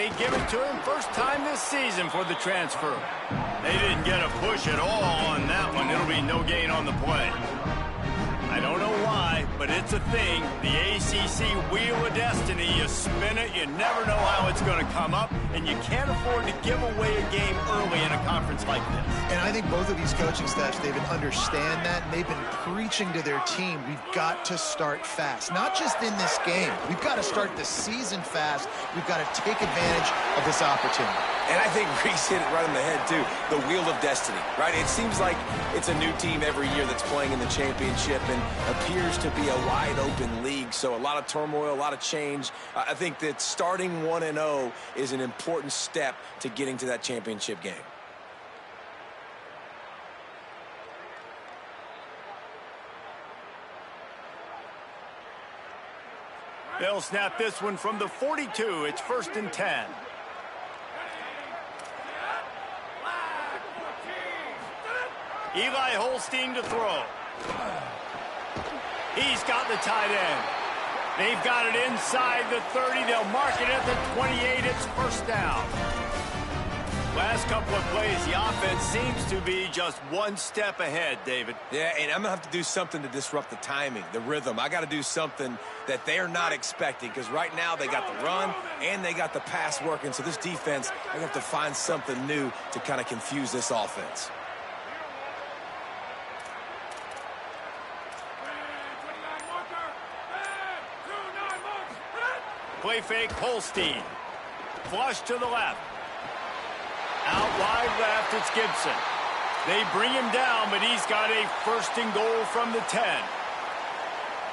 They give it to him first time this season for the transfer. They didn't get a push at all on that one. It'll be no gain on the play. I don't know why, but it's a thing. The ACC Wheel of Destiny, you spin it, you never know how it's going to come up, and you can't afford to give away a game early in a conference like this. And I think both of these coaching staffs, David, understand that, and they've been preaching to their team, we've got to start fast. Not just in this game. We've got to start the season fast. We've got to take advantage of this opportunity. And I think Reese hit it right on the head, too. The Wheel of Destiny, right? It seems like it's a new team every year that's playing in the championship and appears to be a wide-open league. So a lot of turmoil, a lot of change. I think that starting 1-0 is an important step to getting to that championship game. They'll snap this one from the 42. It's 1st and 10. Eli Holstein to throw. He's got the tight end. They've got it inside the 30. They'll mark it at the 28. It's 1st down. Last couple of plays, the offense seems to be just one step ahead, David. Yeah, and I'm going to have to do something to disrupt the timing, the rhythm. I got to do something that they're not expecting because right now they got the run and they got the pass working. So this defense, they have to find something new to kind of confuse this offense. Play fake, Holstein. Flush to the left. Out wide left, it's Gibson. They bring him down, but he's got a 1st and goal from the 10.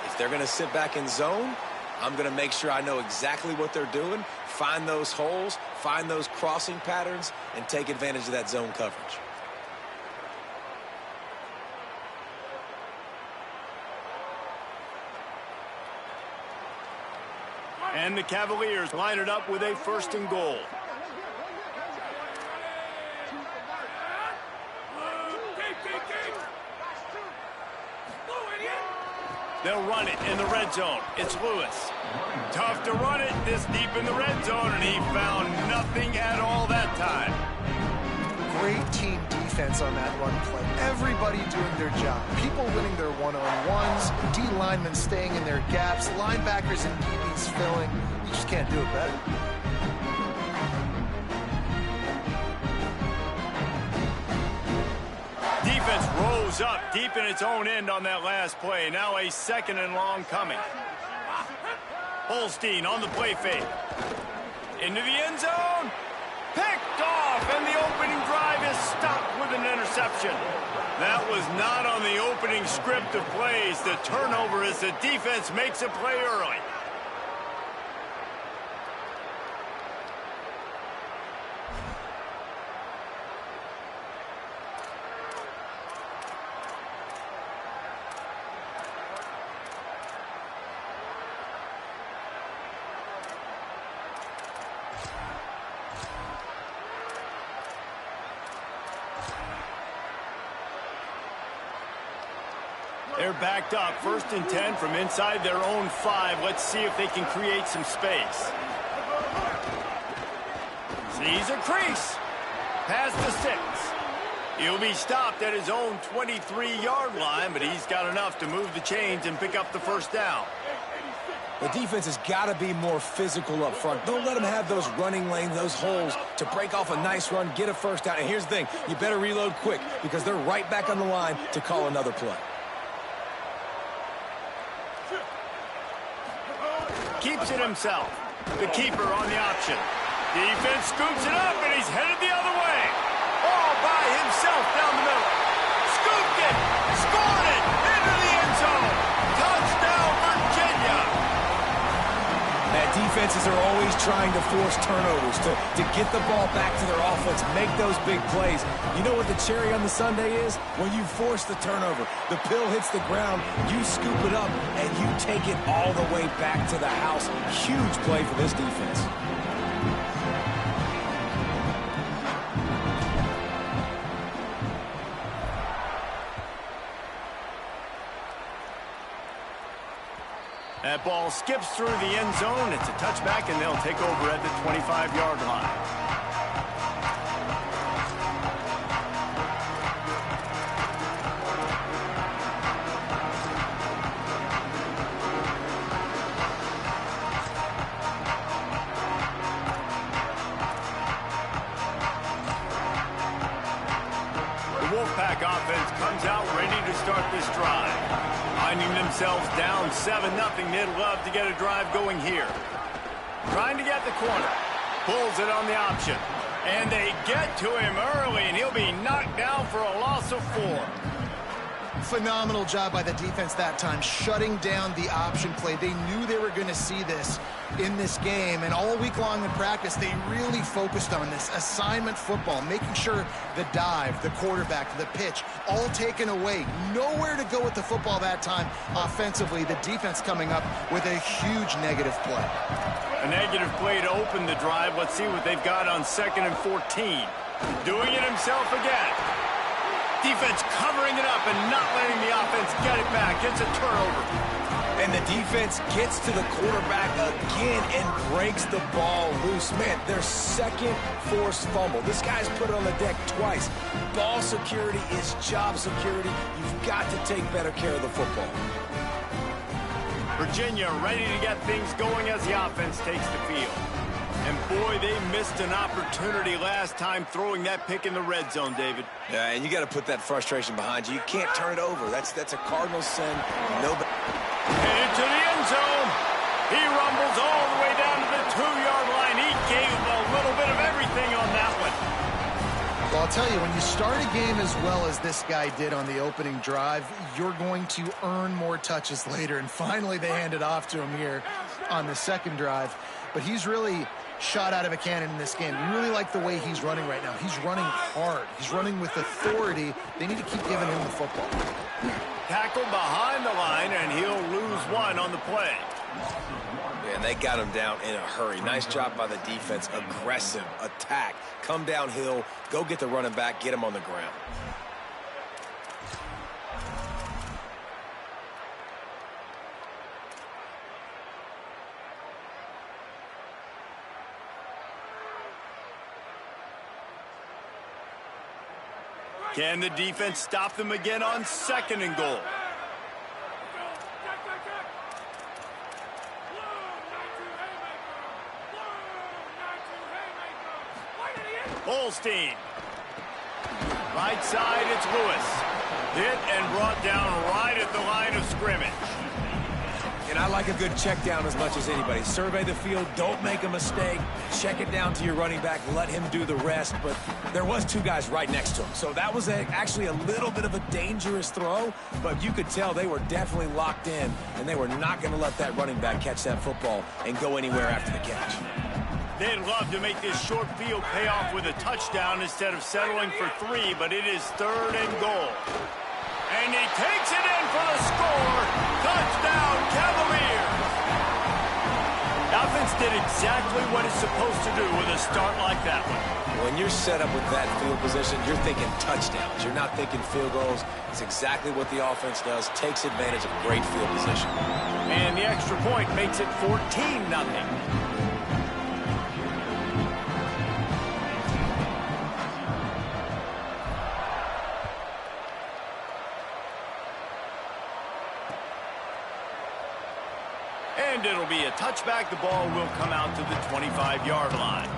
If they're going to sit back in zone, I'm going to make sure I know exactly what they're doing, find those holes, find those crossing patterns, and take advantage of that zone coverage. And the Cavaliers line it up with a 1st and goal. They'll run it in the red zone. It's Lewis. Tough to run it this deep in the red zone, and he found nothing at all that time. Great team defense on that run play. Everybody doing their job. People winning their one-on-ones, D linemen staying in their gaps, linebackers and DBs filling. You just can't do it better. Defense rose up deep in its own end on that last play. Now a 2nd and long coming. Holstein on the play fake. Into the end zone. Picked off, and the opening drive is stopped with an interception. That was not on the opening script of plays. The turnover as the defense makes a play early. They're backed up, 1st and 10 from inside their own 5. Let's see if they can create some space. Sees a crease. Pass to 6. He'll be stopped at his own 23-yard line, but he's got enough to move the chains and pick up the 1st down. The defense has got to be more physical up front. Don't let them have those running lanes, those holes to break off a nice run, get a 1st down. And here's the thing, you better reload quick because they're right back on the line to call another play. Keeps it himself. The keeper on the option. Defense scoops it up, and he's headed the other way. All by himself down the middle. Scooped it. Scored it. Into the end zone. Touchdown, Virginia. Defenses are always trying to force turnovers, to get the ball back to their offense, make those big plays. You know what the cherry on the sundae is? When you force the turnover, the pill hits the ground, you scoop it up, and you take it all the way back to the house. Huge play for this defense. That ball skips through the end zone. It's a touchback, and they'll take over at the 25-yard line. Wolfpack offense comes out ready to start this drive. Finding themselves down 7-0, they'd love to get a drive going here. Trying to get the corner. Pulls it on the option. And they get to him early, and he'll be knocked down for a loss of 4. Phenomenal job by the defense that time, shutting down the option play. They knew they were going to see this in this game, and all week long in practice, they really focused on this assignment football, making sure the dive, the quarterback, the pitch, all taken away. Nowhere to go with the football that time offensively. The defense coming up with a huge negative play. A negative play to open the drive. Let's see what they've got on 2nd and 14. Doing it himself again. Defense covering it up and not letting the offense get it back. It's a turnover. And the defense gets to the quarterback again and breaks the ball loose. Man, their second forced fumble. This guy's put it on the deck twice. Ball security is job security. You've got to take better care of the football. Virginia ready to get things going as the offense takes the field. And boy, they missed an opportunity last time throwing that pick in the red zone, David. Yeah, and you got to put that frustration behind you. You can't turn it over. That's a Cardinals sin. Nobody. Into the end zone. He rumbles all the way down to the 2-yard line. He gave a little bit of everything on that one. Well, I'll tell you, when you start a game as well as this guy did on the opening drive, you're going to earn more touches later. And finally, they hand it off to him here on the second drive. But he's really shot out of a cannon in this game. We really like the way he's running right now. He's running hard. He's running with authority. They need to keep giving him the football. Tackled behind the line, and he'll lose 1 on the play. And they got him down in a hurry. Nice job by the defense. Aggressive attack. Come downhill. Go get the running back. Get him on the ground. Can the defense stop them again on 2nd and goal? Holstein. Right side, it's Lewis. Hit and brought down right at the line of scrimmage. And I like a good check down as much as anybody. Survey the field, don't make a mistake. Check it down to your running back, let him do the rest. But there was 2 guys right next to him. So that was actually a little bit of a dangerous throw, but you could tell they were definitely locked in, and they were not going to let that running back catch that football and go anywhere after the catch. They'd love to make this short field pay off with a touchdown instead of settling for 3, but it is 3rd and goal. And he takes it in for the score. Touchdown, Cavaliers. The offense did exactly what it's supposed to do with a start like that one. When you're set up with that field position, you're thinking touchdowns. You're not thinking field goals. It's exactly what the offense does. Takes advantage of great field position. And the extra point makes it 14-0. And it'll be a touchback. The ball will come out to the 25-yard line.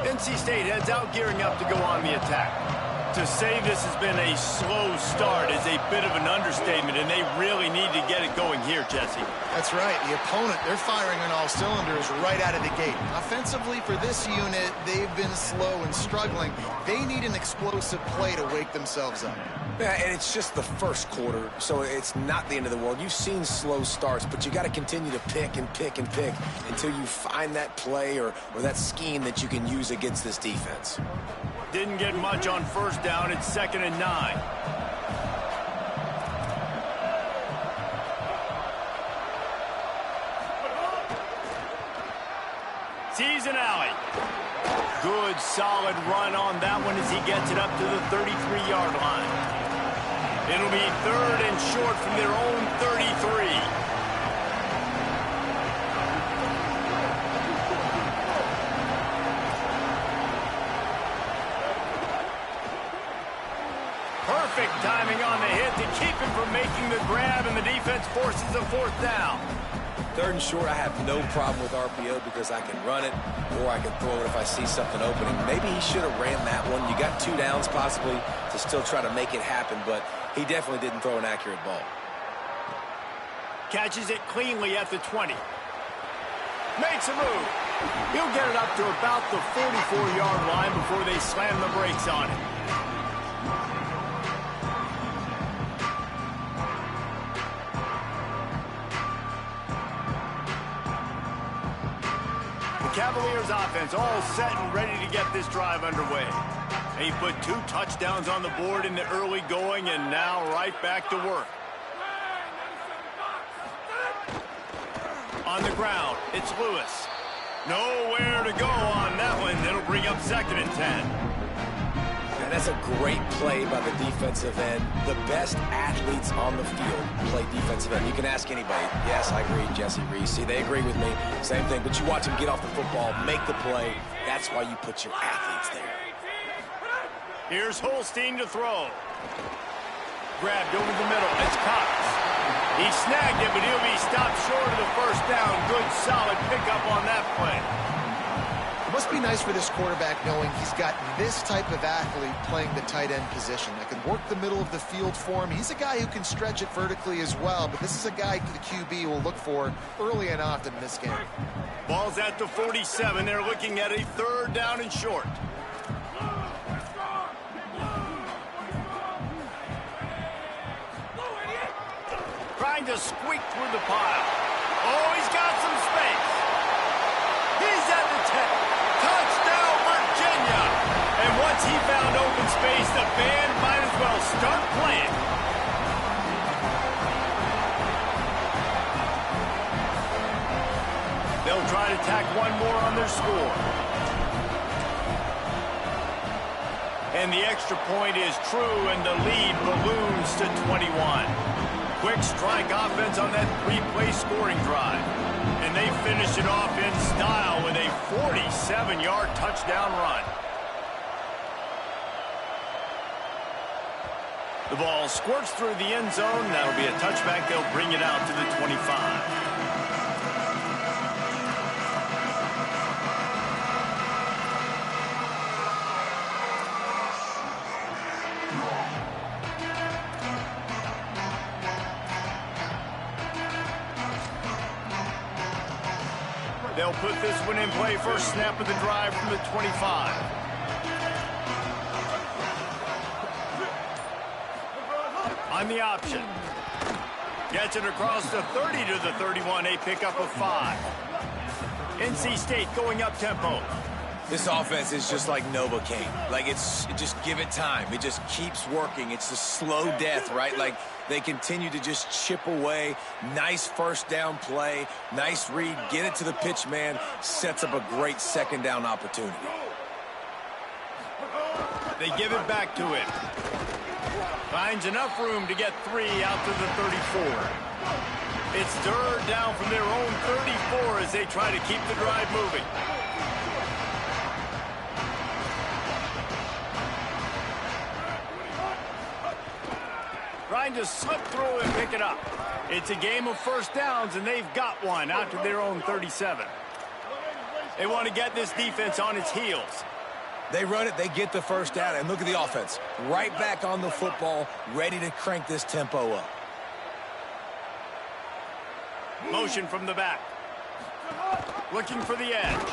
NC State heads out, gearing up to go on the attack. To say this has been a slow start is a bit of an understatement, and they really need to get it going here, Jesse. That's right. The opponent, they're firing on all cylinders right out of the gate. Offensively, for this unit, they've been slow and struggling. They need an explosive play to wake themselves up. Yeah, and it's just the first quarter, so it's not the end of the world. You've seen slow starts, but you got to continue to pick and pick and pick until you find that play or that scheme that you can use against this defense. Didn't get much on first down. It's 2nd and 9. Sees an alley. Good, solid run on that one as he gets it up to the 33-yard line. It'll be 3rd and short from their own 33. Perfect timing on the hit to keep him from making the grab, and the defense forces a 4th down. 3rd and short, I have no problem with RPO because I can run it or I can throw it if I see something opening. Maybe he should have ran that one. You got 2 downs possibly to still try to make it happen, but he definitely didn't throw an accurate ball. Catches it cleanly at the 20. Makes a move. He'll get it up to about the 44-yard line before they slam the brakes on it. Cavaliers offense all set and ready to get this drive underway. They put 2 touchdowns on the board in the early going and now right back to work. On the ground, it's Lewis. Nowhere to go on that one. It'll bring up 2nd and 10. And that's a great play by the defensive end. The best athletes on the field play defensive end. You can ask anybody. Yes, I agree, Jesse Reese. See, they agree with me. Same thing. But you watch him get off the football, make the play. That's why you put your athletes there. Here's Holstein to throw. Grabbed over the middle. It's Cox. He snagged it, but he'll be stopped short of the 1st down. Good, solid pickup on that play. It must be nice for this quarterback knowing he's got this type of athlete playing the tight end position that can work the middle of the field for him. He's a guy who can stretch it vertically as well, but this is a guy the QB will look for early and often in this game. Ball's at the 47. They're looking at a 3rd down and short. Trying to squeak through the pile. Oh, he's got some space. He's at the 10. Touchdown, Virginia! And once he found open space, the band might as well start playing. They'll try to tack one more on their score. And the extra point is true, and the lead balloons to 21. Quick strike offense on that 3-play scoring drive. And they finish it off in style with a 47-yard touchdown run. The ball squirts through the end zone. That'll be a touchback. They'll bring it out to the 25. They'll put this one in play. First snap of the drive from the 25. On the option. Gets it across the 30 to the 31. A pickup of 5. NC State going up tempo. This offense is just like Novocaine. Like, just give it time. It just keeps working. It's a slow death, right? Like, they continue to just chip away. Nice 1st down play. Nice read. Get it to the pitch man. Sets up a great 2nd down opportunity. They give it back to him. Finds enough room to get 3 out to the 34. It's 3rd down from their own 34 as they try to keep the drive moving. Trying to slip through and pick it up. It's a game of 1st downs, and they've got one out to their own 37. They want to get this defense on its heels. They run it, they get the 1st down, and look at the offense. Right back on the football, ready to crank this tempo up. Motion from the back. Looking for the edge.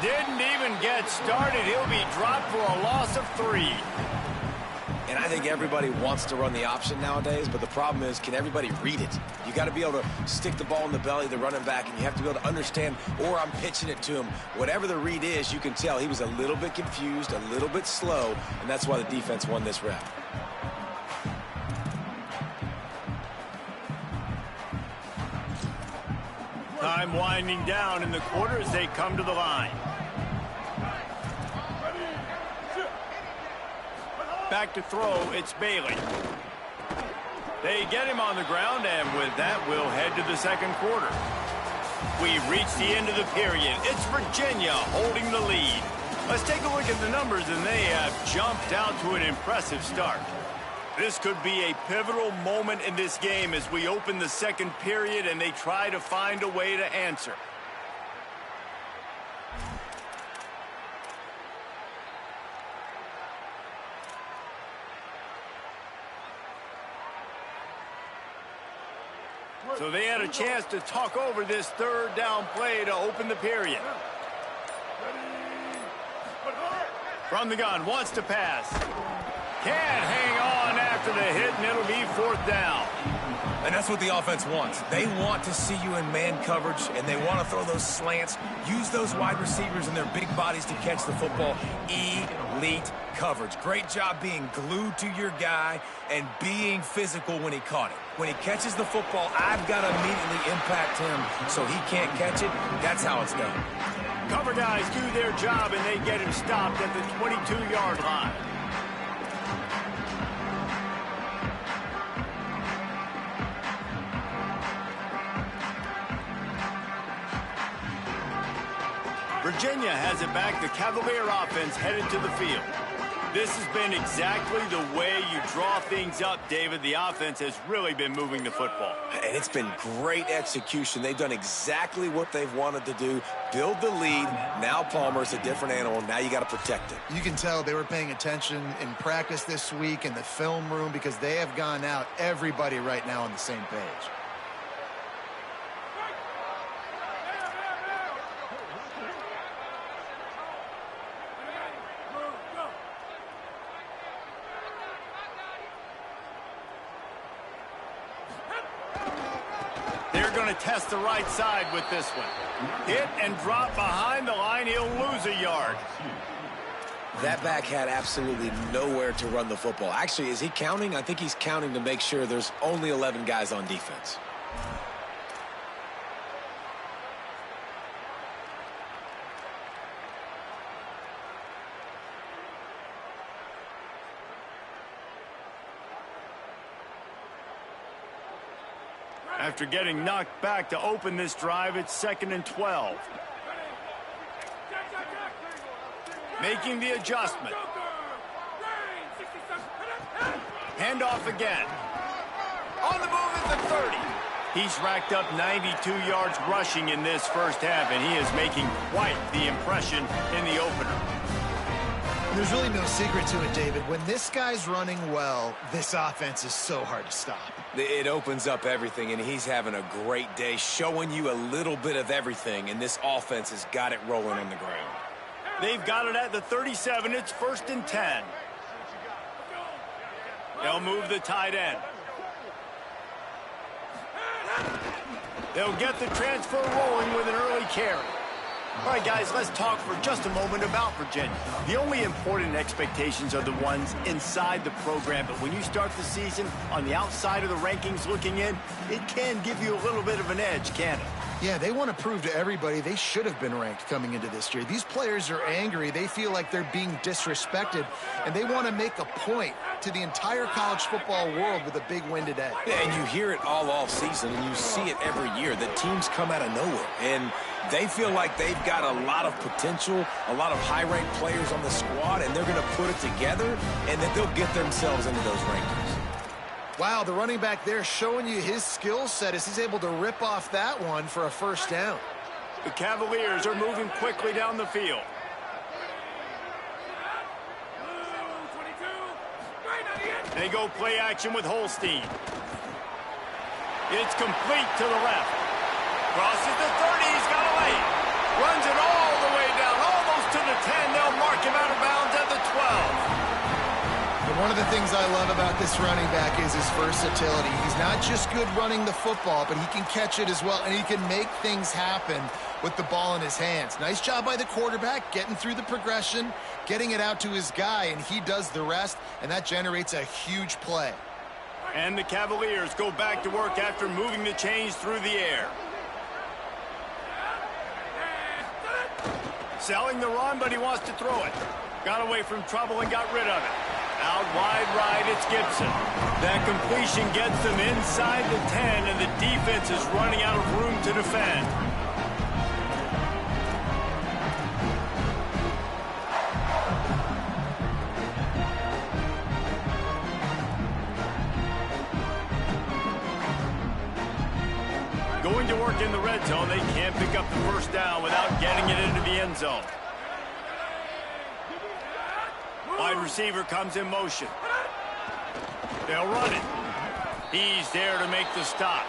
Didn't even get started. He'll be dropped for a loss of 3. And I think everybody wants to run the option nowadays, but the problem is, can everybody read it? You got to be able to stick the ball in the belly of the running back, and you have to be able to understand, or I'm pitching it to him. Whatever the read is, you can tell he was a little bit confused, a little bit slow, and that's why the defense won this round. Time winding down in the quarter as they come to the line. Back to throw, it's Bailey. They get him on the ground, and with that, we'll head to the second quarter. We've reached the end of the period. It's Virginia holding the lead. Let's take a look at the numbers, and they have jumped out to an impressive start. This could be a pivotal moment in this game as we open the second period and they try to find a way to answer. So they had a chance to talk over this third down play to open the period. From the gun, wants to pass. Can't hang on after the hit, and it'll be fourth down. And that's what the offense wants. They want to see you in man coverage, and they want to throw those slants, use those wide receivers and their big bodies to catch the football. Elite coverage. Great job being glued to your guy and being physical when he caught it. When he catches the football, I've got to immediately impact him so he can't catch it. That's how it's done. Cover guys do their job, and they get him stopped at the 22-yard line. Virginia has it back. The Cavalier offense headed to the field. This has been exactly the way you draw things up, David. The offense has really been moving the football. And it's been great execution. They've done exactly what they've wanted to do. Build the lead. Now Palmer's a different animal. Now you got to protect it. You can tell they were paying attention in practice this week in the film room because they have gone out, everybody right now on the same page. Going to test the right side with this one. Hit and drop behind the line. He'll lose a yard. That back had absolutely nowhere to run the football. Actually, is he counting? I think he's counting to make sure there's only 11 guys on defense. After getting knocked back to open this drive, it's 2nd and 12. Making the adjustment. Handoff again. On the move at the 30. He's racked up 92 yards rushing in this first half, and he is making quite the impression in the opener. There's really no secret to it, David. When this guy's running well, this offense is so hard to stop. It opens up everything, and he's having a great day, showing you a little bit of everything, and this offense has got it rolling on the ground. They've got it at the 37. It's 1st and 10. They'll move the tight end. They'll get the transfer rolling with an early carry. All right, guys, let's talk for just a moment about Virginia. The only important expectations are the ones inside the program, but when you start the season on the outside of the rankings looking in, it can give you a little bit of an edge, can't it? Yeah, they want to prove to everybody they should have been ranked coming into this year. These players are angry. They feel like they're being disrespected, and they want to make a point to the entire college football world with a big win today. Yeah, and you hear it all off season, and you see it every year. The teams come out of nowhere, and they feel like they've got a lot of potential, a lot of high-ranked players on the squad, and they're going to put it together, and then they'll get themselves into those rankings. Wow, the running back there showing you his skill set as he's able to rip off that one for a first down. The Cavaliers are moving quickly down the field. They go play action with Holstein. It's complete to the left. Crosses the 30, he's got a lane. Runs it all the way down, almost to the 10. They'll mark him out of bounds at the 12. And one of the things I love about this running back is his versatility. He's not just good running the football, but he can catch it as well, and he can make things happen with the ball in his hands. Nice job by the quarterback, getting through the progression, getting it out to his guy, and he does the rest, and that generates a huge play. And the Cavaliers go back to work after moving the chains through the air. Selling the run, but he wants to throw it. Got away from trouble and got rid of it. Out wide right, it's Gibson. That completion gets them inside the 10, and the defense is running out of room to defend. Going to work in the red zone, they can't pick up the first down without getting it into the end zone. Wide receiver comes in motion. They'll run it. He's there to make the stop.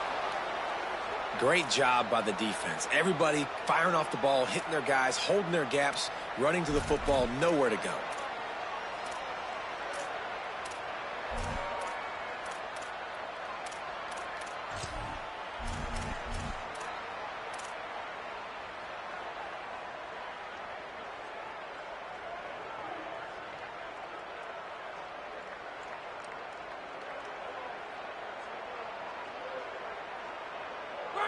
Great job by the defense. Everybody firing off the ball, hitting their guys, holding their gaps, running to the football, nowhere to go.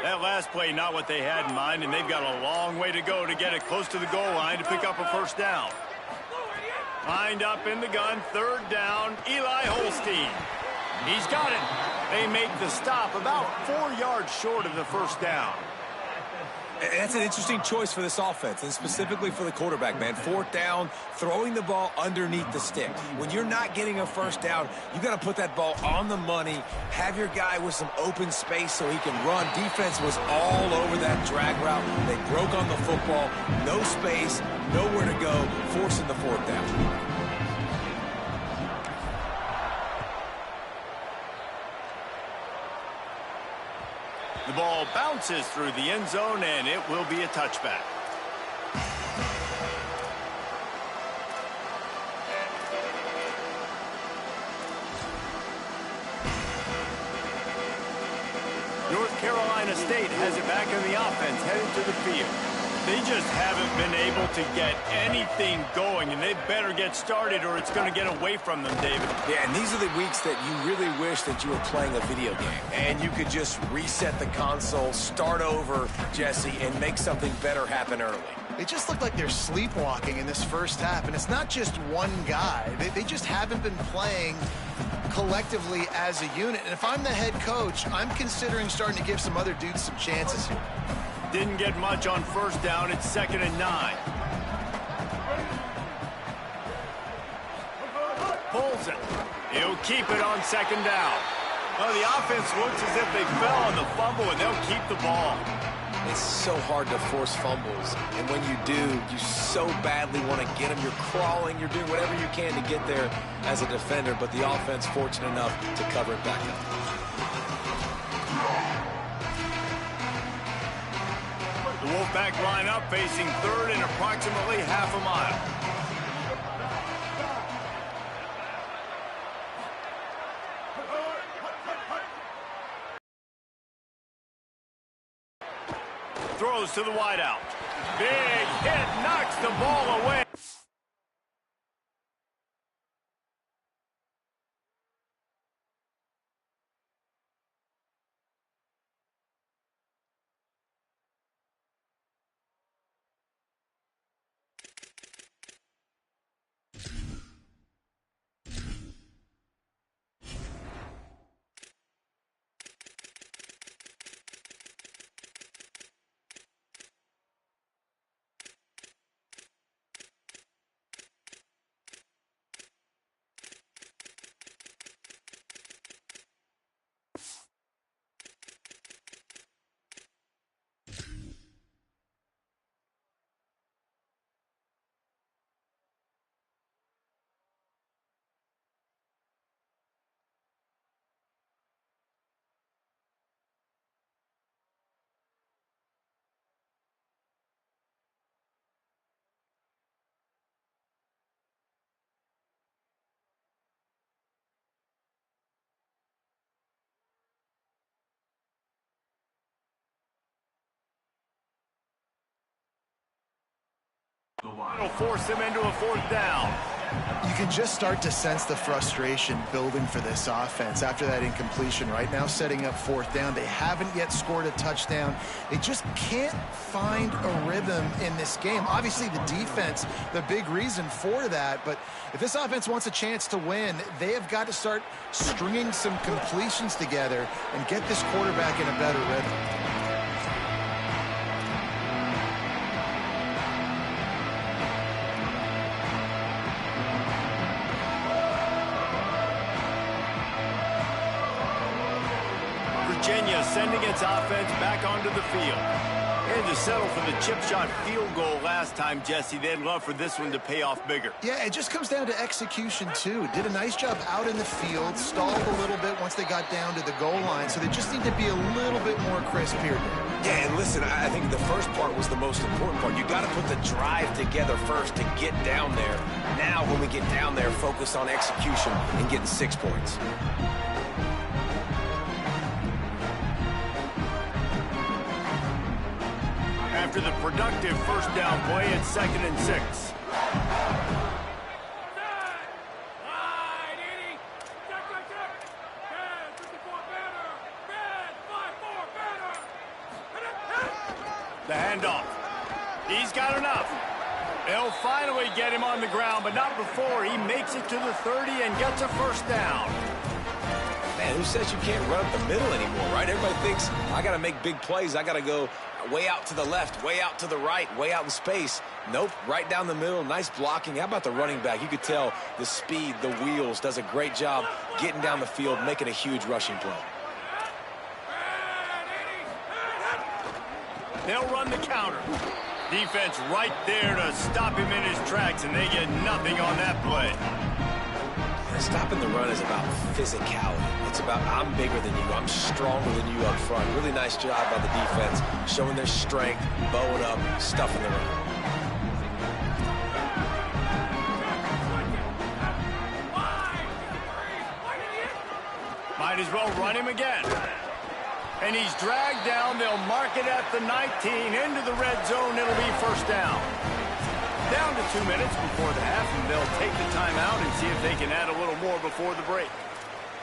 That last play, not what they had in mind, and they've got a long way to go to get it close to the goal line to pick up a first down. Lined up in the gun, third down, Eli Holstein. He's got it. They make the stop about 4 yards short of the first down. And that's an interesting choice for this offense, and specifically for the quarterback, man. Fourth down, throwing the ball underneath the stick. When you're not getting a first down, you got to put that ball on the money, have your guy with some open space so he can run. Defense was all over that drag route. They broke on the football, no space, nowhere to go, forcing the fourth down. The ball bounces through the end zone, and it will be a touchback. North Carolina State has it back in the offense, headed to the field. They just haven't been able to get anything going, and they better get started or it's going to get away from them, David. Yeah, and these are the weeks that you really wish that you were playing a video game and you could just reset the console, start over, Jesse, and make something better happen early. They just look like they're sleepwalking in this first half, and it's not just one guy. They just haven't been playing collectively as a unit. And if I'm the head coach, I'm considering starting to give some other dudes some chances here. Didn't get much on first down. It's 2nd and 9. Pulls it. He'll keep it on 2nd down. Well, the offense looks as if they fell on the fumble, and they'll keep the ball. It's so hard to force fumbles, and when you do, you so badly want to get them. You're crawling, you're doing whatever you can to get there as a defender, but the offense fortunate enough to cover it back up. The Wolfpack line up, facing third and approximately half a mile. Throws to the wideout. Big hit, knocks the ball away. It'll force them into a 4th down. You can just start to sense the frustration building for this offense after that incompletion. Right now, setting up 4th down. They haven't yet scored a touchdown. They just can't find a rhythm in this game. Obviously, the defense, the big reason for that. But if this offense wants a chance to win, they have got to start stringing some completions together and get this quarterback in a better rhythm. Virginia sending its offense back onto the field. And to settle for the chip shot field goal last time, Jesse, they'd love for this one to pay off bigger. Yeah, it just comes down to execution, too. Did a nice job out in the field, stalled a little bit once they got down to the goal line, so they just need to be a little bit more crisp here. Yeah, and listen, I think the first part was the most important part. You got to put the drive together first to get down there. Now, when we get down there, focus on execution and getting 6 points. After the productive first down play, it's 2nd and 6. The handoff. He's got enough. They'll finally get him on the ground, but not before he makes it to the 30 and gets a first down. Man, who says you can't run up the middle anymore, right? Everybody thinks, I got to make big plays. I got to go way out to the left, way out to the right, way out in space. Nope, right down the middle, nice blocking. How about the running back? You could tell the speed, the wheels, does a great job getting down the field, making a huge rushing play. They'll run the counter. Defense right there to stop him in his tracks, and they get nothing on that play. Stopping the run is about physicality. It's about I'm bigger than you, I'm stronger than you up front. Really nice job by the defense, showing their strength, bowing up, stuffing the run. Might as well run him again. And he's dragged down. They'll mark it at the 19, into the red zone. It'll be first down. Down to 2 minutes before the half, and they'll take the timeout and see if they can add a little more before the break.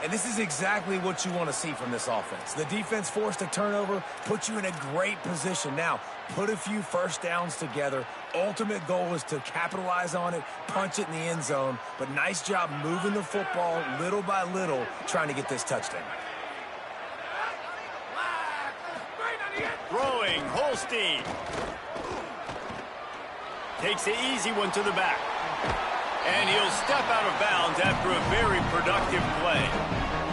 And this is exactly what you want to see from this offense. The defense forced a turnover, put you in a great position. Now, put a few first downs together. Ultimate goal is to capitalize on it, punch it in the end zone. But nice job moving the football little by little, trying to get this touchdown. Throwing, Holstein. Takes the easy one to the back. And he'll step out of bounds after a very productive play.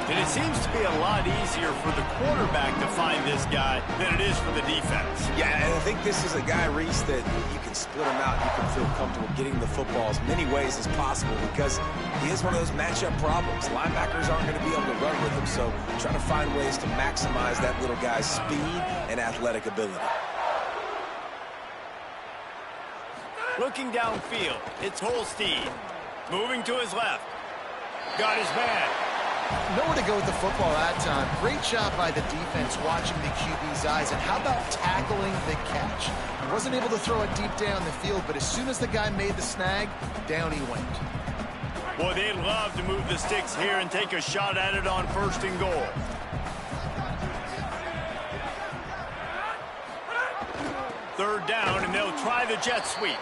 And it seems to be a lot easier for the quarterback to find this guy than it is for the defense. Yeah, and I think this is a guy, Reese, that you can split him out. You can feel comfortable getting the football as many ways as possible because he is one of those matchup problems. Linebackers aren't going to be able to run with him, so try to find ways to maximize that little guy's speed and athletic ability. Looking downfield, it's Holstein. Moving to his left. Got his man. Nowhere to go with the football that time. Great job by the defense watching the QB's eyes. And how about tackling the catch? He wasn't able to throw it deep down the field, but as soon as the guy made the snag, down he went. Boy, they'd love to move the sticks here and take a shot at it on 1st and goal. Third down, and they'll try the jet sweep.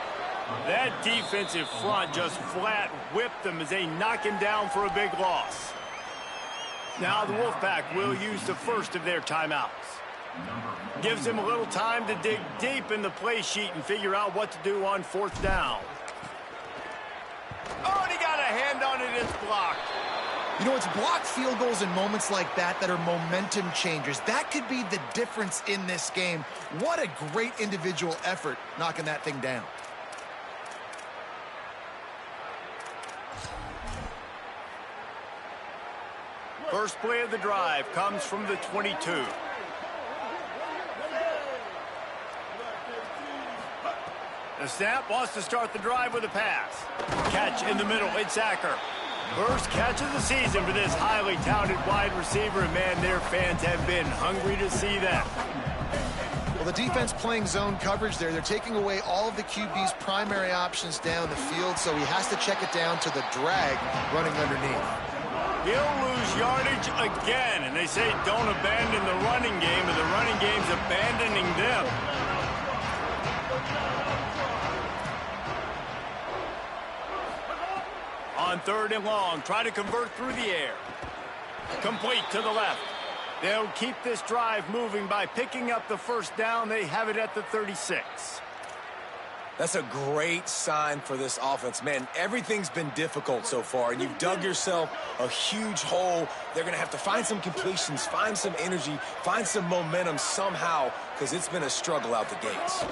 That defensive front just flat whipped them as they knock him down for a big loss. Now the Wolfpack will use the first of their timeouts. Gives them a little time to dig deep in the play sheet and figure out what to do on 4th down. Oh, and he got a hand on it. It's blocked. You know, it's blocked field goals in moments like that that are momentum changers. That could be the difference in this game. What a great individual effort knocking that thing down. First play of the drive comes from the 22. The snap wants to start the drive with a pass. Catch in the middle, it's Acker. First catch of the season for this highly touted wide receiver, and man, their fans have been hungry to see that. Well, the defense playing zone coverage there. They're taking away all of the QB's primary options down the field, so he has to check it down to the drag running underneath. He'll lose yardage again, and they say don't abandon the running game, and the running game's abandoning them. On 3rd and long, try to convert through the air. Complete to the left. They'll keep this drive moving by picking up the first down. They have it at the 36. That's a great sign for this offense. Man, everything's been difficult so far, and you've dug yourself a huge hole. They're going to have to find some completions, find some energy, find some momentum somehow, because it's been a struggle out the gates.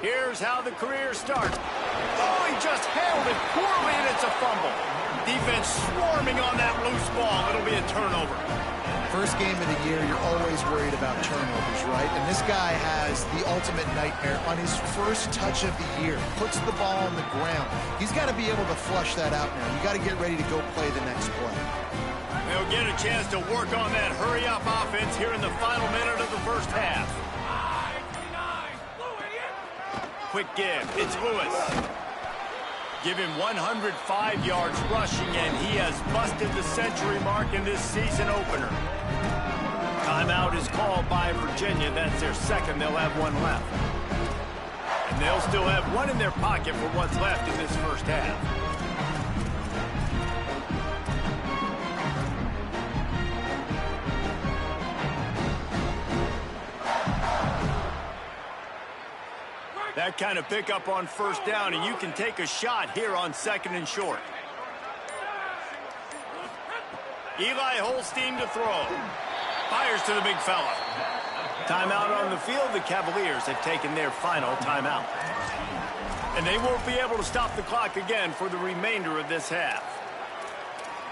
Here's how the career starts. Oh, he just handled it poorly, and it's a fumble. Defense swarming on that loose ball. It'll be a turnover. First game of the year, you're always worried about turnovers, right? And this guy has the ultimate nightmare on his first touch of the year. Puts the ball on the ground. He's got to be able to flush that out now. You got to get ready to go play the next play. They'll get a chance to work on that hurry-up offense here in the final minute of the first half. Quick give. It's Lewis. Give him 105 yards rushing, and he has busted the century mark in this season opener. Timeout is called by Virginia. That's their second. They'll have one left. And they'll still have one in their pocket for what's left in this first half. That kind of pickup on first down, and you can take a shot here on 2nd and short. Eli Holstein to throw. Fires to the big fella. Timeout on the field. The Cavaliers have taken their final timeout. And they won't be able to stop the clock again for the remainder of this half.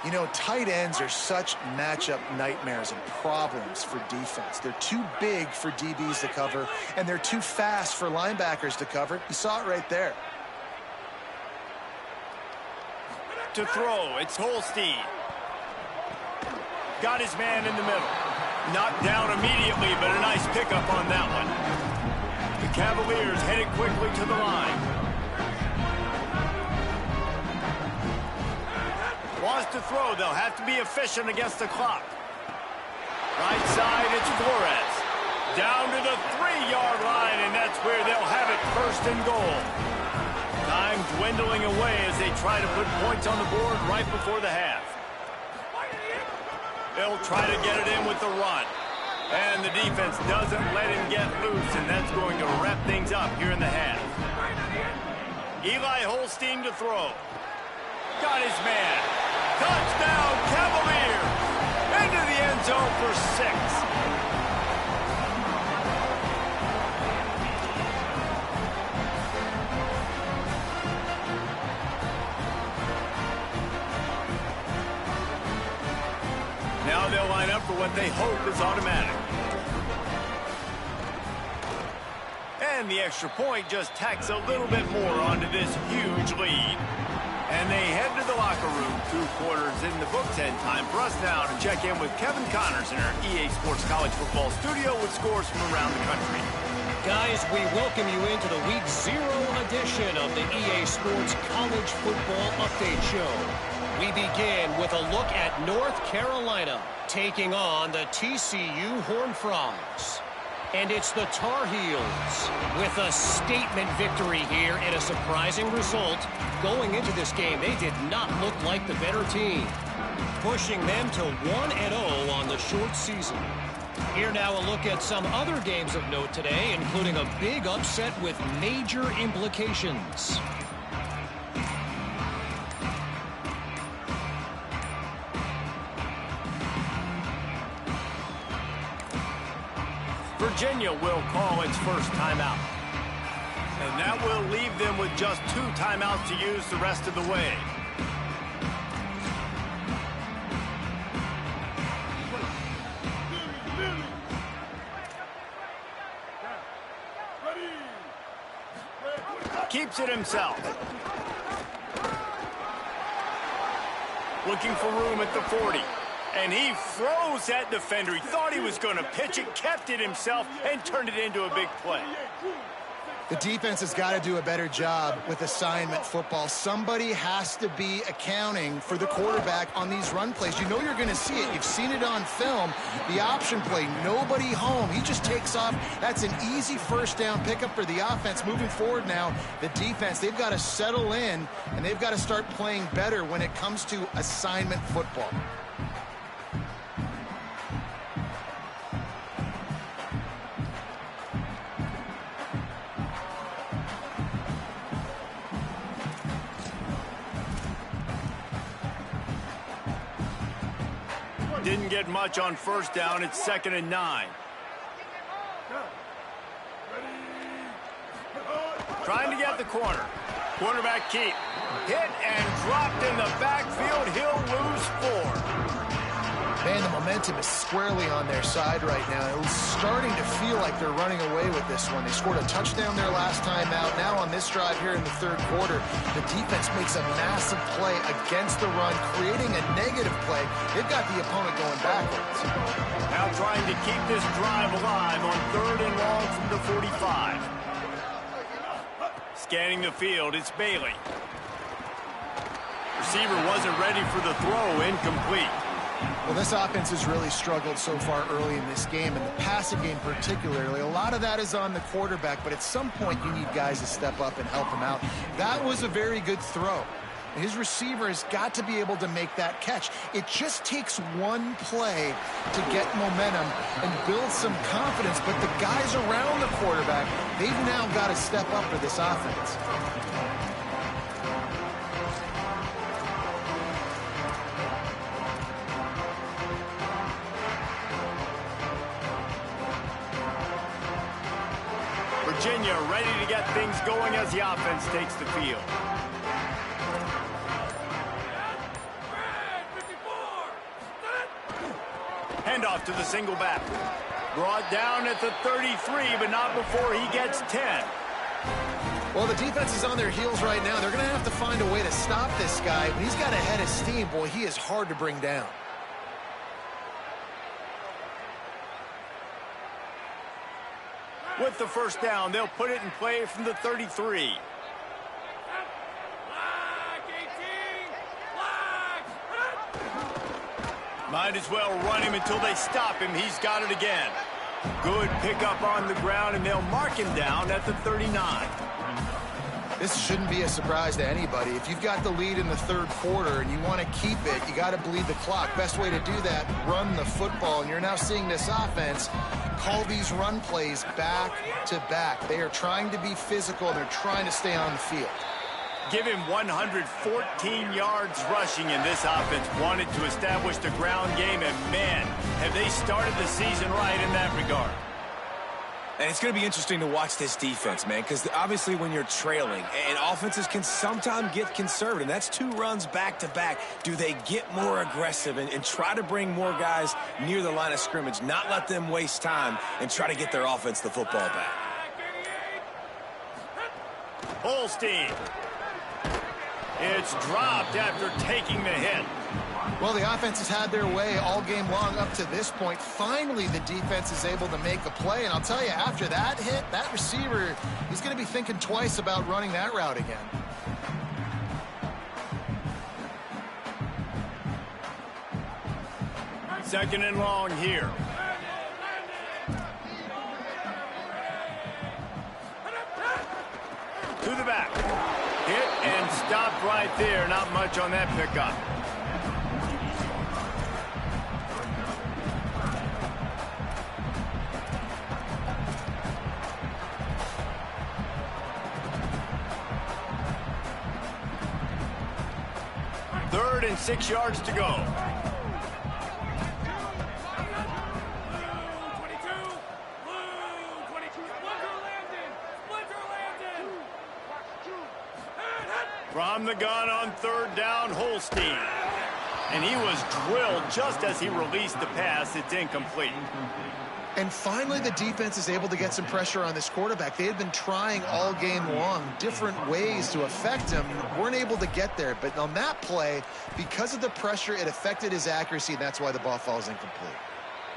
You know, tight ends are such matchup nightmares and problems for defense. They're too big for DBs to cover, and they're too fast for linebackers to cover. You saw it right there. To throw, it's Holstein. Got his man in the middle. Knocked down immediately, but a nice pickup on that one. The Cavaliers headed quickly to the line. Wants to throw. They'll have to be efficient against the clock. Right side, it's Flores. Down to the 3-yard line, and that's where they'll have it, 1st and goal. Time dwindling away as they try to put points on the board right before the half. They'll try to get it in with the run. And the defense doesn't let him get loose, and that's going to wrap things up here in the half. Eli Holstein to throw. Got his man. Touchdown, Cavaliers! Into the end zone for 6. Now they'll line up for what they hope is automatic. And the extra point just tacks a little bit more onto this huge lead. And they head to the locker room. 2 quarters in the books, and time for us now to check in with Kevin Connors in our EA Sports College Football studio with scores from around the country. Guys, we welcome you into the Week 0 edition of the EA Sports College Football Update Show. We begin with a look at North Carolina taking on the TCU Horned Frogs. And it's the Tar Heels with a statement victory here and a surprising result. Going into this game, they did not look like the better team, pushing them to 1-0 on the short season. Here now a look at some other games of note today, including a big upset with major implications. Virginia will call its first timeout. And that will leave them with just 2 timeouts to use the rest of the way. Keeps it himself. Looking for room at the 40. And he froze that defender. He thought he was going to pitch it, kept it himself, and turned it into a big play. The defense has got to do a better job with assignment football. Somebody has to be accounting for the quarterback on these run plays. You know you're going to see it. You've seen it on film. The option play, nobody home. He just takes off. That's an easy first down pickup for the offense. Moving forward now, the defense, they've got to settle in, and they've got to start playing better when it comes to assignment football. Didn't get much on first down. It's 2nd and 9. Trying to get the corner. Quarterback keep. Hit and dropped in the backfield. He'll lose 4. Man, the momentum is squarely on their side right now. It was starting to feel like they're running away with this one. They scored a touchdown their last time out. Now on this drive here in the third quarter, the defense makes a massive play against the run, creating a negative play. They've got the opponent going backwards. Now trying to keep this drive alive on 3rd and long from the 45. Scanning the field, it's Bailey. Receiver wasn't ready for the throw, incomplete. Well, this offense has really struggled so far early in this game, and the passing game particularly. A lot of that is on the quarterback, but at some point you need guys to step up and help him out. That was a very good throw. His receiver has got to be able to make that catch. It just takes one play to get momentum and build some confidence, but the guys around the quarterback, they've now got to step up for this offense. Virginia ready to get things going as the offense takes the field. Handoff to the single back. Brought down at the 33, but not before he gets 10. Well, the defense is on their heels right now. They're going to have to find a way to stop this guy. When he's got a head of steam, boy, he is hard to bring down. With the first down, they'll put it in play from the 33. Might as well run him until they stop him. He's got it again. Good pickup on the ground, and they'll mark him down at the 39. This shouldn't be a surprise to anybody. If you've got the lead in the third quarter and you want to keep it, you got to bleed the clock. Best way to do that, run the football. And you're now seeing this offense call these run plays back to back. They are trying to be physical, and they're trying to stay on the field. Give him 114 yards rushing, and this offense wanted to establish the ground game, and man, have they started the season right in that regard. And it's going to be interesting to watch this defense, man, because obviously when you're trailing, and offenses can sometimes get conservative, and that's 2 runs back-to-back. Do they get more aggressive and try to bring more guys near the line of scrimmage, not let them waste time, and try to get their offense the football back? Holstein. It's dropped after taking the hit. Well, the offense has had their way all game long up to this point. Finally, the defense is able to make a play. And I'll tell you, after that hit, that receiver, he's going to be thinking twice about running that route again. Second and long here. To the back. Hit and stopped right there. Not much on that pickup. Third and 6 yards to go. From the gun on third down, Holstein. And he was drilled just as he released the pass. It's incomplete. And finally, the defense is able to get some pressure on this quarterback. They had been trying all game long different ways to affect him. Weren't able to get there. But on that play, because of the pressure, it affected his accuracy, and that's why the ball falls incomplete.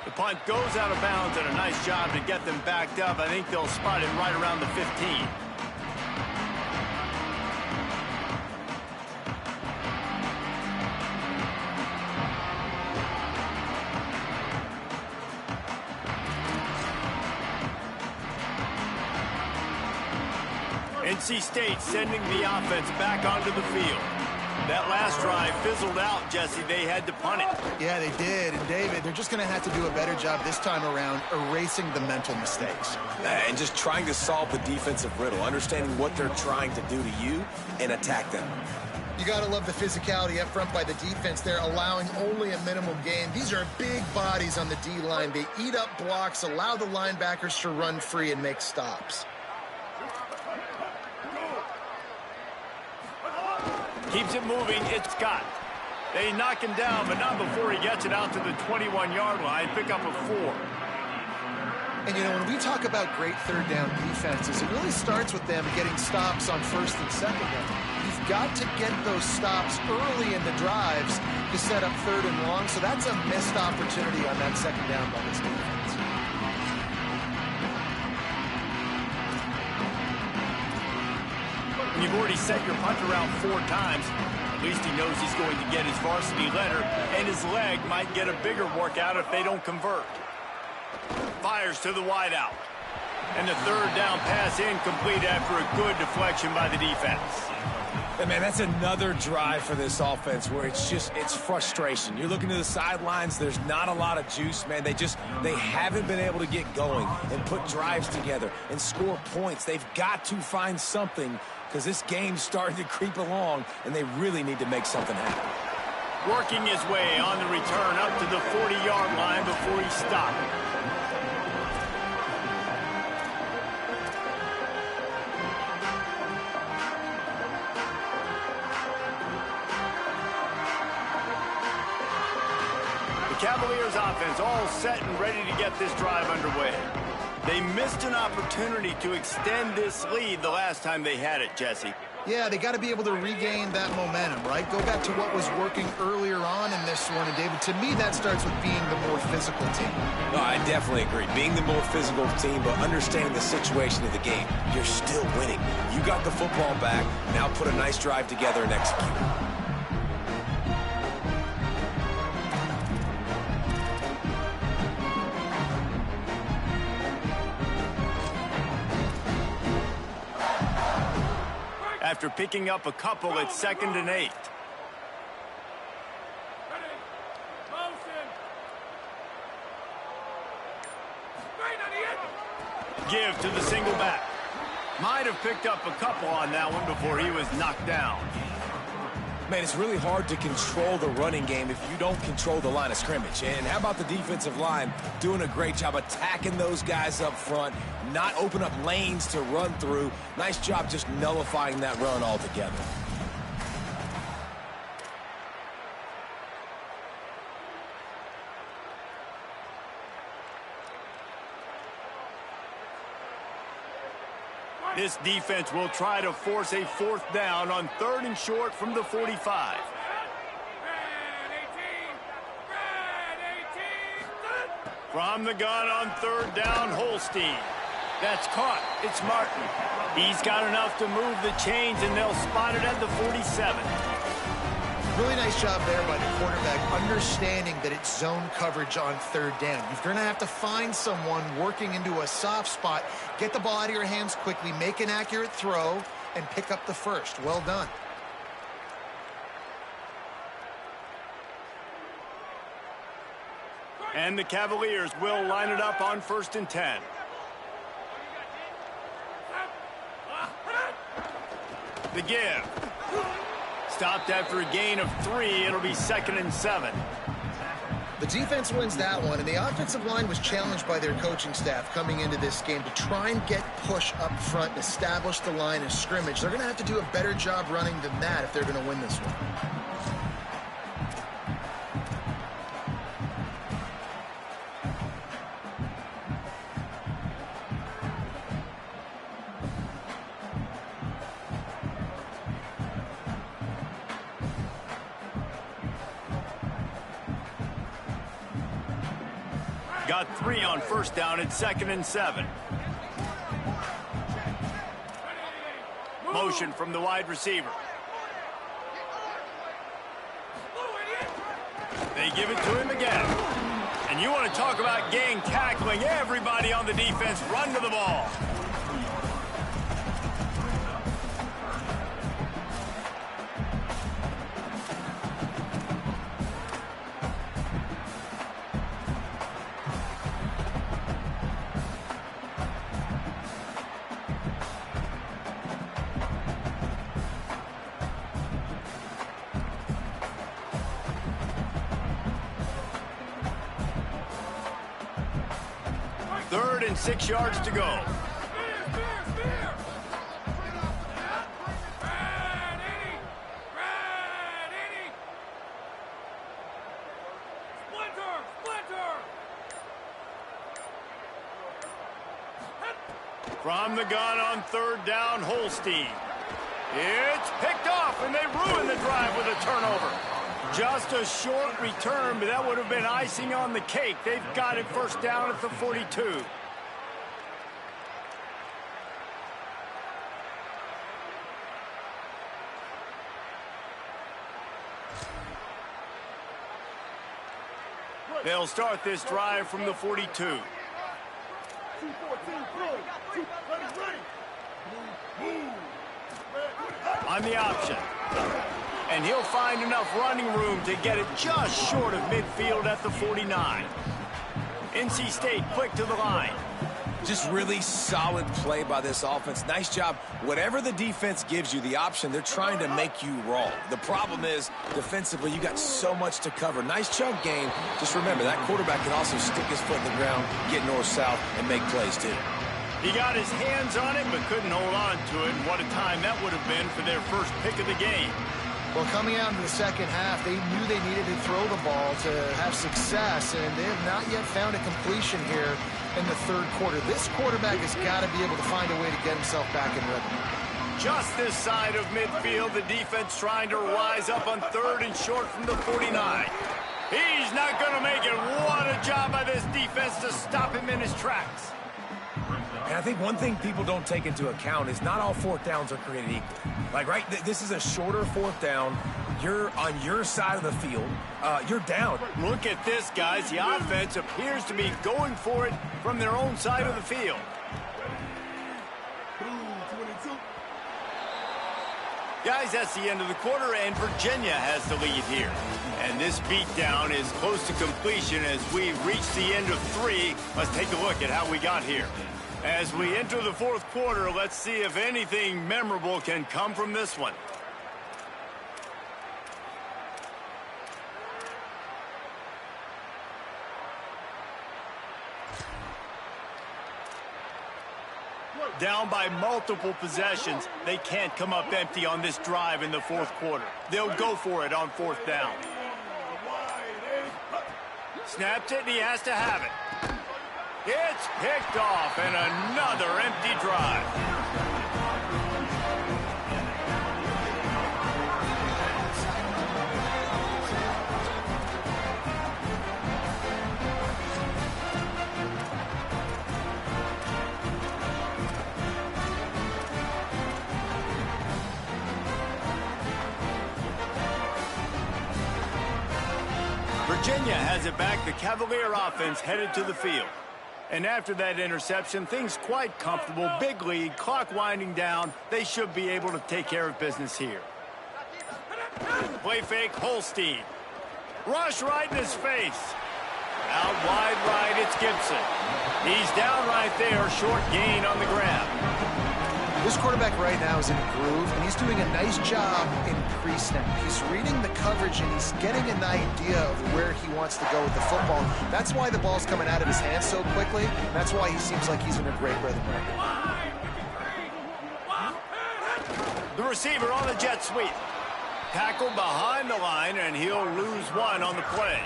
The punt goes out of bounds, and a nice job to get them backed up. I think they'll spot it right around the 15. NC State sending the offense back onto the field. That last drive fizzled out, Jesse. They had to punt it. Yeah, they did. And, David, they're just going to have to do a better job this time around erasing the mental mistakes. And just trying to solve the defensive riddle, understanding what they're trying to do to you and attack them. You got to love the physicality up front by the defense. They're allowing only a minimum gain. These are big bodies on the D-line. They eat up blocks, allow the linebackers to run free and make stops. Keeps it moving. It's Scott. They knock him down, but not before he gets it out to the 21-yard line. Pick up a 4. And, you know, when we talk about great third down defenses, it really starts with them getting stops on first and second down. You've got to get those stops early in the drives to set up third and long, so that's a missed opportunity on that second down by this defense. You've already set your punter out 4 times. At least he knows he's going to get his varsity letter, and his leg might get a bigger workout if they don't convert. Fires to the wideout. And the third down pass incomplete after a good deflection by the defense. And man, that's another drive for this offense where it's frustration. You're looking to the sidelines, there's not a lot of juice, man. They haven't been able to get going and put drives together and score points. They've got to find something because this game's starting to creep along, and they really need to make something happen. Working his way on the return up to the 40-yard line before he stopped. The Cavaliers offense all set and ready to get this drive underway. They missed an opportunity to extend this lead the last time they had it, Jesse. Yeah, they got to be able to regain that momentum, right? Go back to what was working earlier on in this one. And, David, to me, that starts with being the more physical team. No, I definitely agree. Being the more physical team, but understanding the situation of the game. You're still winning. You got the football back. Now put a nice drive together and execute. After picking up a couple at 2nd and 8. Give to the single back. Might have picked up a couple on that one before he was knocked down. Man, it's really hard to control the running game if you don't control the line of scrimmage. And how about the defensive line doing a great job attacking those guys up front, not open up lanes to run through. Nice job just nullifying that run altogether. This defense will try to force a 4th down on 3rd and short from the 45. From the gun on 3rd down, Holstein. That's caught. It's Martin. He's got enough to move the chains, and they'll spot it at the 47. Really nice job there by the quarterback, understanding that it's zone coverage on 3rd down. You're going to have to find someone working into a soft spot, get the ball out of your hands quickly, make an accurate throw, and pick up the first. Well done. And the Cavaliers will line it up on 1st and 10. The give. Stopped after a gain of 3. It'll be 2nd and 7. The defense wins that one, and the offensive line was challenged by their coaching staff coming into this game to try and get push up front and establish the line of scrimmage. They're going to have to do a better job running than that if they're going to win this one. got 3 on first down at 2nd and 7. Motion from the wide receiver. They give it to him again. And you want to talk about gang tackling. Everybody on the defense run to the ball. Third and 6 yards to go. From the gun on 3rd down, Holstein. It's picked off, and they ruin the drive with a turnover. Just a short return, but that would have been icing on the cake. They've got it first down at the 42. They'll start this drive from the 42. On the option. And he'll find enough running room to get it just short of midfield at the 49. NC State quick to the line. Just really solid play by this offense. Nice job. Whatever the defense gives you, the option, they're trying to make you roll. The problem is, defensively, you got so much to cover. Nice chunk game. Just remember, that quarterback can also stick his foot in the ground, get north-south, and make plays, too. He got his hands on it, but couldn't hold on to it. And what a time that would have been for their first pick of the game. Well, coming out into the second half, they knew they needed to throw the ball to have success, and they have not yet found a completion here in the third quarter. This quarterback has got to be able to find a way to get himself back in rhythm. Just this side of midfield, the defense trying to rise up on 3rd and short from the 49. He's not going to make it. What a job by this defense to stop him in his tracks. And I think one thing people don't take into account is not all 4th downs are created equal. Like, right, this is a shorter 4th down. You're on your side of the field. You're down. Look at this, guys. The offense appears to be going for it from their own side of the field. Guys, that's the end of the quarter, and Virginia has the lead here. And this beatdown is close to completion as we reach the end of 3. Let's take a look at how we got here. As we enter the 4th quarter, let's see if anything memorable can come from this one. Down by multiple possessions, they can't come up empty on this drive in the 4th quarter. They'll go for it on 4th down. Snapped it, and he has to have it. It's picked off, and another empty drive. Virginia has it back. The Cavalier offense headed to the field. And after that interception, things quite comfortable. Big lead, clock winding down. They should be able to take care of business here. Play fake, Holstein. Rush right in his face. Out wide right, it's Gibson. He's down right there, short gain on the grab. This quarterback right now is in a groove, and he's doing a nice job in pre-snap. He's reading the coverage, and he's getting an idea of where he wants to go with the football. That's why the ball's coming out of his hands so quickly. That's why he seems like he's in a great rhythm right now. The receiver on the jet sweep. Tackled behind the line, and he'll lose 1 on the play.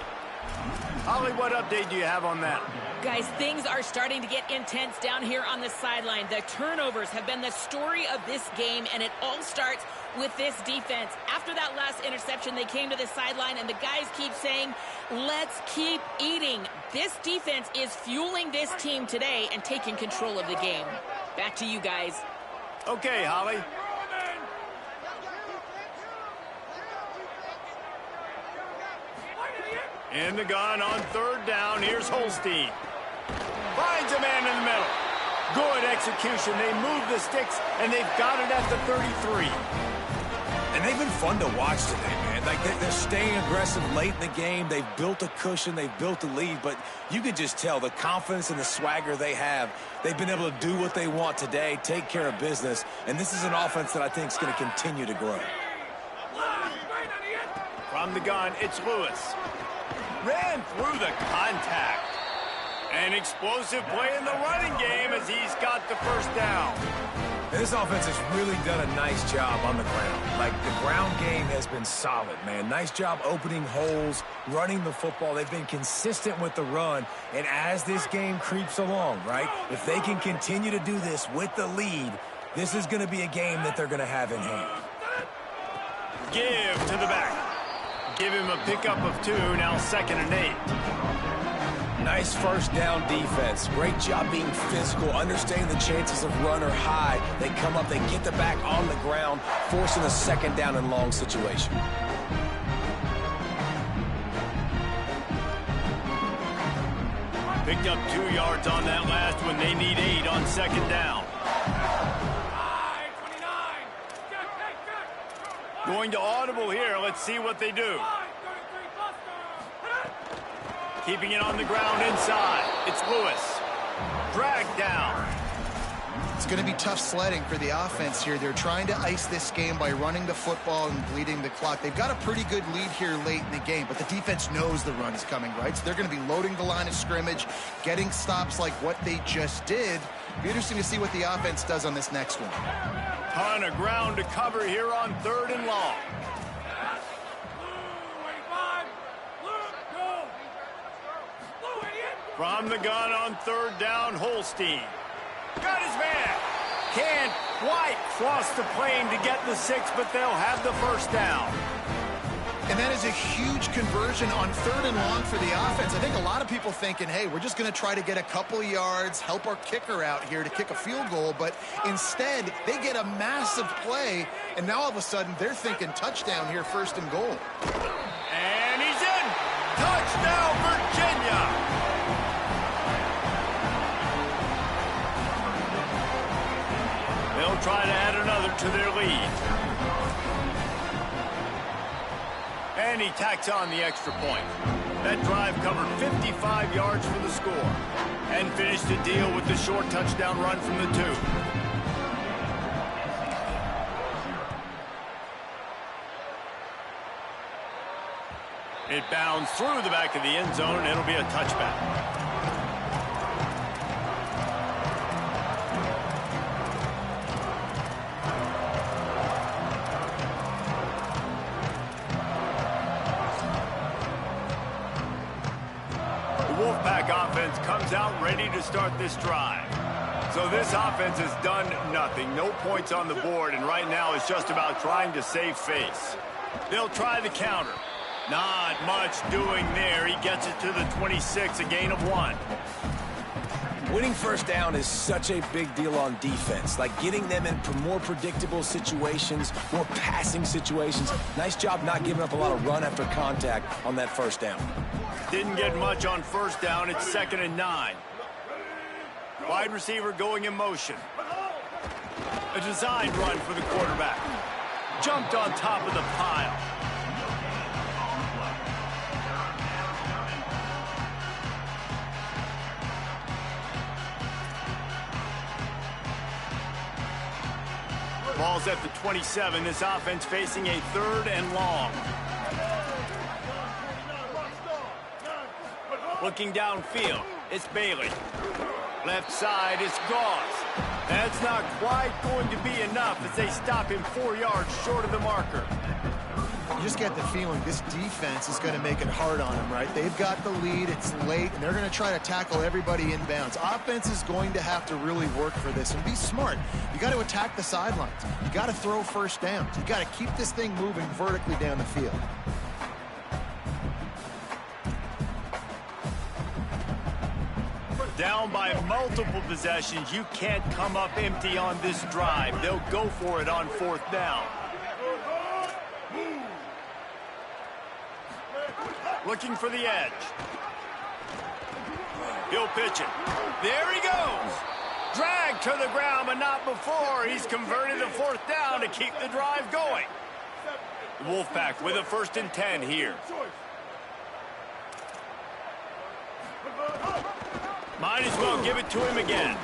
Holly, what update do you have on that? Guys, things are starting to get intense down here on the sideline. The turnovers have been the story of this game, and it all starts with this defense. After that last interception, they came to the sideline, and the guys keep saying, let's keep eating. This defense is fueling this team today and taking control of the game. Back to you guys. Okay, Holly. In the gun on third down. Here's Holstein. Finds a man in the middle. Good execution. They move the sticks, and they've got it at the 33. And they've been fun to watch today, man. Like, they're staying aggressive late in the game. They've built a cushion. They've built a lead. But you can just tell the confidence and the swagger they have. They've been able to do what they want today, take care of business. And this is an offense that I think is going to continue to grow. From the gun, it's Lewis. Ran through the contact. An explosive play in the running game as he's got the first down. This offense has really done a nice job on the ground. Like, the ground game has been solid, man. Nice job opening holes, running the football. They've been consistent with the run. And as this game creeps along, right, if they can continue to do this with the lead, this is going to be a game that they're going to have in hand. Give to the back. Give him a pickup of 2, now 2nd and 8. Nice first down defense. Great job being physical, understanding the chances of run are high. They come up, they get the back on the ground, forcing a 2nd down and long situation. Picked up 2 yards on that last one. They need 8 on 2nd down. Going to audible here. Let's see what they do. Keeping it on the ground inside. It's Lewis. Dragged down. It's going to be tough sledding for the offense here. They're trying to ice this game by running the football and bleeding the clock. They've got a pretty good lead here late in the game, but the defense knows the run is coming, right? So they're going to be loading the line of scrimmage, getting stops like what they just did. Be interesting to see what the offense does on this next one. Ton of ground to cover here on 3rd and long. From the gun on 3rd down, Holstein. Got his man. Can't quite cross the plane to get the 6, but they'll have the first down. And that is a huge conversion on 3rd and long for the offense. I think a lot of people thinking, hey, we're just going to try to get a couple yards, help our kicker out here to kick a field goal. But instead, they get a massive play, and now all of a sudden they're thinking touchdown here, 1st and goal. And he's in. Touchdown, Virginia. They'll try to add another to their lead. And he tacks on the extra point. That drive covered 55 yards for the score. And finished the deal with the short touchdown run from the 2. It bounds through the back of the end zone, and it'll be a touchback. Offense comes out ready to start this drive. So this offense has done nothing. No points on the board, and right now it's just about trying to save face. They'll try the counter. Not much doing there. He gets it to the 26, a gain of 1. Winning first down is such a big deal on defense. Like getting them in more predictable situations, more passing situations. Nice job not giving up a lot of run after contact on that first down. Didn't get much on first down. It's 2nd and 9. Wide receiver going in motion. A designed run for the quarterback. Jumped on top of the pile. Ball's at the 27. This offense facing a 3rd and long. Looking downfield, it's Bailey. Left side, it's Gauze. That's not quite going to be enough as they stop him 4 yards short of the marker. just get the feeling this defense is going to make it hard on them, right? They've got the lead, it's late, and they're going to try to tackle everybody inbounds. Offense is going to have to really work for this and be smart. You got to attack the sidelines. You got to throw first downs. You got to keep this thing moving vertically down the field. Down by multiple possessions, you can't come up empty on this drive. They'll go for it on 4th down. Looking for the edge. He'll pitch it. There he goes. Dragged to the ground, but not before. He's converted the 4th down to keep the drive going. The Wolfpack with a 1st and 10 here. Might as well give it to him again.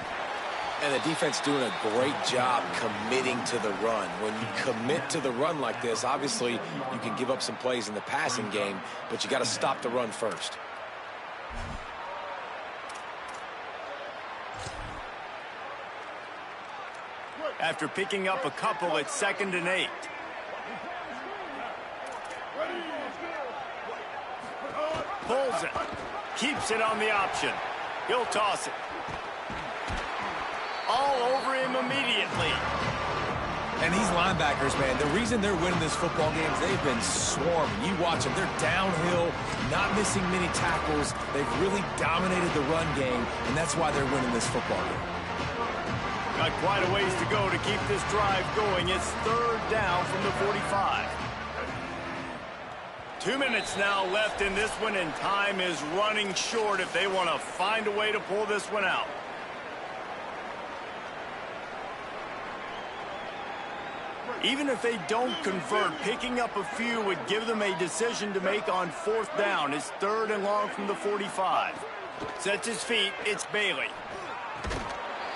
And the defense doing a great job committing to the run. When you commit to the run like this, obviously you can give up some plays in the passing game, but you got to stop the run first. After picking up a couple at 2nd and 8. Pulls it. Keeps it on the option. He'll toss it. All over him immediately. And these linebackers, man, the reason they're winning this football game is they've been swarming. You watch them. They're downhill, not missing many tackles. They've really dominated the run game, and that's why they're winning this football game. Got quite a ways to go to keep this drive going. It's 3rd down from the 45. 2 minutes now left in this one, and time is running short if they want to find a way to pull this one out. Even if they don't convert, picking up a few would give them a decision to make on 4th down. It's 3rd and long from the 45. Sets his feet. It's Bailey.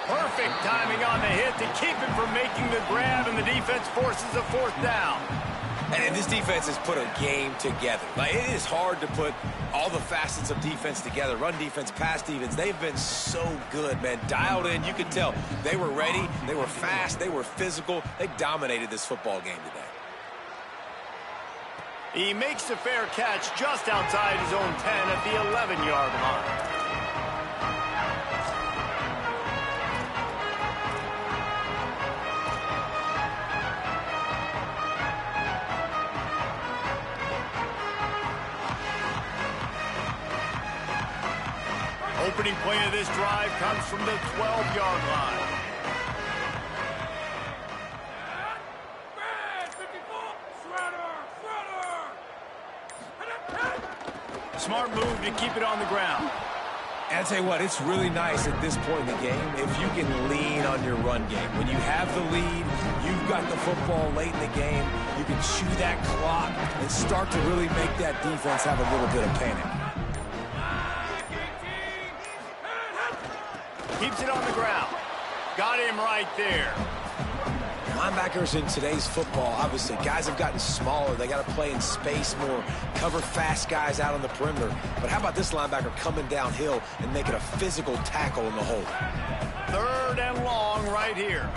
Perfect timing on the hit to keep him from making the grab, and the defense forces a 4th down. And this defense has put a game together. Like, it is hard to put all the facets of defense together. Run defense, pass defense. They've been so good, man. Dialed in. You could tell they were ready. They were fast. They were physical. They dominated this football game today. He makes the fair catch just outside his own 10 at the 11-yard line. Opening play of this drive comes from the 12-yard line. Smart move to keep it on the ground. And I'll tell you what, it's really nice at this point in the game if you can lean on your run game. When you have the lead, you've got the football late in the game, you can chew that clock and start to really make that defense have a little bit of panic. Keeps it on the ground. Got him right there. Linebackers in today's football, obviously, guys have gotten smaller. They got to play in space more, cover fast guys out on the perimeter. But how about this linebacker coming downhill and making a physical tackle in the hole? 3rd and long right here.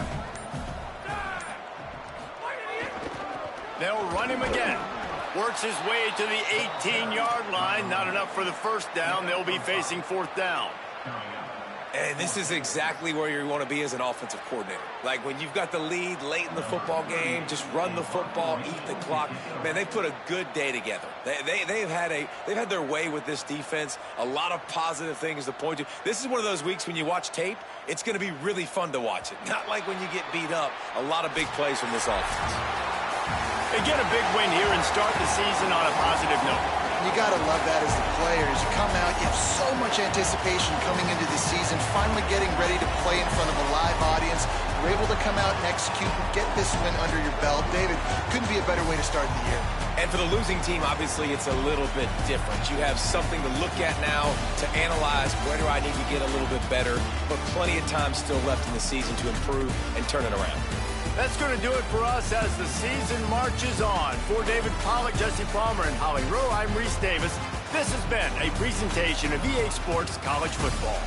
They'll run him again. Works his way to the 18-yard line. Not enough for the 1st down. They'll be facing 4th down. And this is exactly where you want to be as an offensive coordinator. Like, when you've got the lead late in the football game, just run the football, eat the clock. Man, they've put a good day together. They've had their way with this defense. A lot of positive things to point to. This is one of those weeks when you watch tape, it's going to be really fun to watch it. Not like when you get beat up. A lot of big plays from this offense. They get a big win here and start the season on a positive note. You got to love that as the players. You come out, you have so much anticipation coming into the season, finally getting ready to play in front of a live audience. You're able to come out and execute and get this win under your belt. David, couldn't be a better way to start the year. And for the losing team, obviously, it's a little bit different. You have something to look at now to analyze where do I need to get a little bit better, but plenty of time still left in the season to improve and turn it around. That's going to do it for us as the season marches on. For David Pollack, Jesse Palmer, and Holly Rowe, I'm Reese Davis. This has been a presentation of EA Sports College Football.